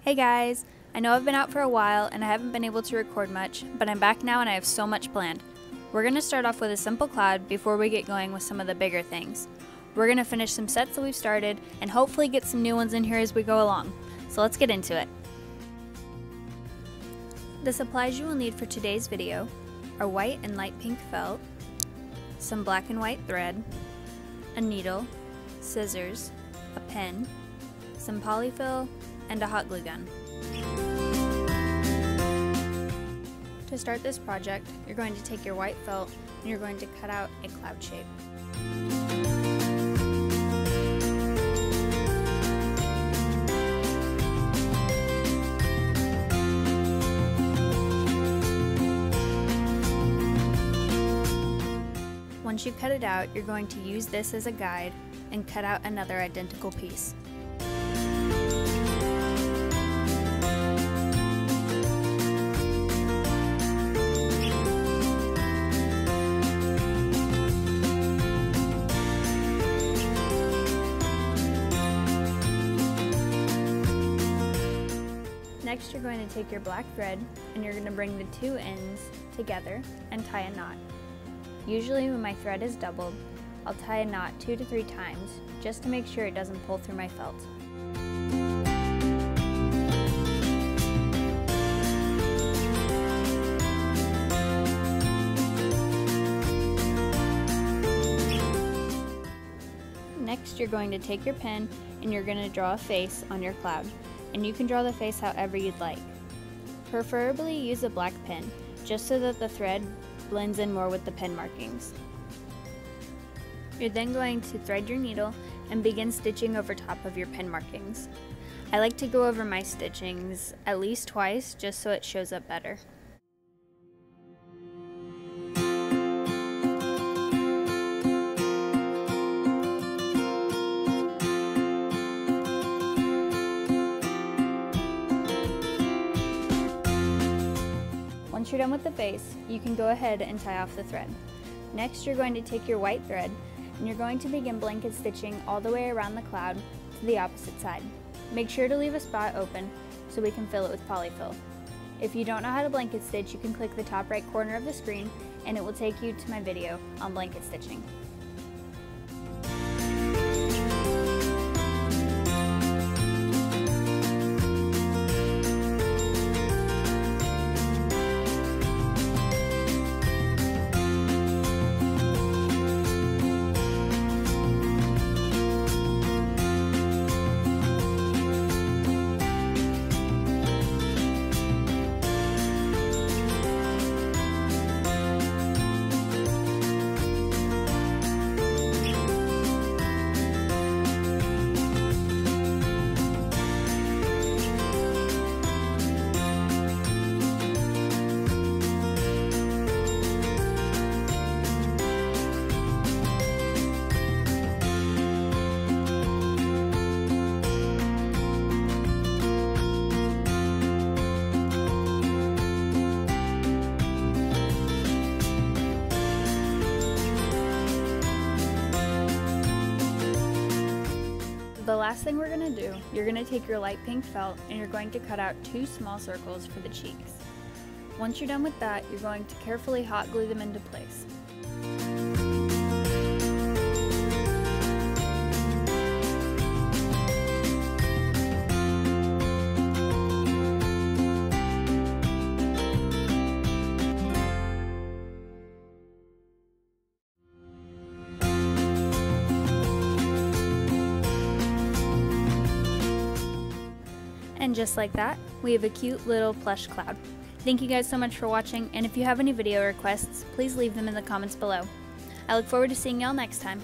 Hey guys! I know I've been out for a while and I haven't been able to record much, but I'm back now and I have so much planned. We're going to start off with a simple cloud before we get going with some of the bigger things. We're going to finish some sets that we've started and hopefully get some new ones in here as we go along. So let's get into it. The supplies you will need for today's video are white and light pink felt, some black and white thread, a needle, scissors, a pen, some polyfill, and a hot glue gun. To start this project, you're going to take your white felt and you're going to cut out a cloud shape. Once you cut it out, you're going to use this as a guide and cut out another identical piece. Next, you're going to take your black thread and you're going to bring the two ends together and tie a knot. Usually when my thread is doubled, I'll tie a knot 2 to 3 times just to make sure it doesn't pull through my felt. Next, you're going to take your pen and you're going to draw a face on your cloud. And you can draw the face however you'd like. Preferably use a black pen, just so that the thread blends in more with the pen markings. You're then going to thread your needle and begin stitching over top of your pen markings. I like to go over my stitchings at least twice, just so it shows up better. Once you're done with the face, you can go ahead and tie off the thread. Next, you're going to take your white thread and you're going to begin blanket stitching all the way around the cloud to the opposite side. Make sure to leave a spot open so we can fill it with polyfill. If you don't know how to blanket stitch, you can click the top right corner of the screen and it will take you to my video on blanket stitching. The last thing we're going to do, you're going to take your light pink felt and you're going to cut out 2 small circles for the cheeks. Once you're done with that, you're going to carefully hot glue them into place. And just like that, we have a cute little plush cloud. Thank you guys so much for watching, and if you have any video requests, please leave them in the comments below. I look forward to seeing y'all next time.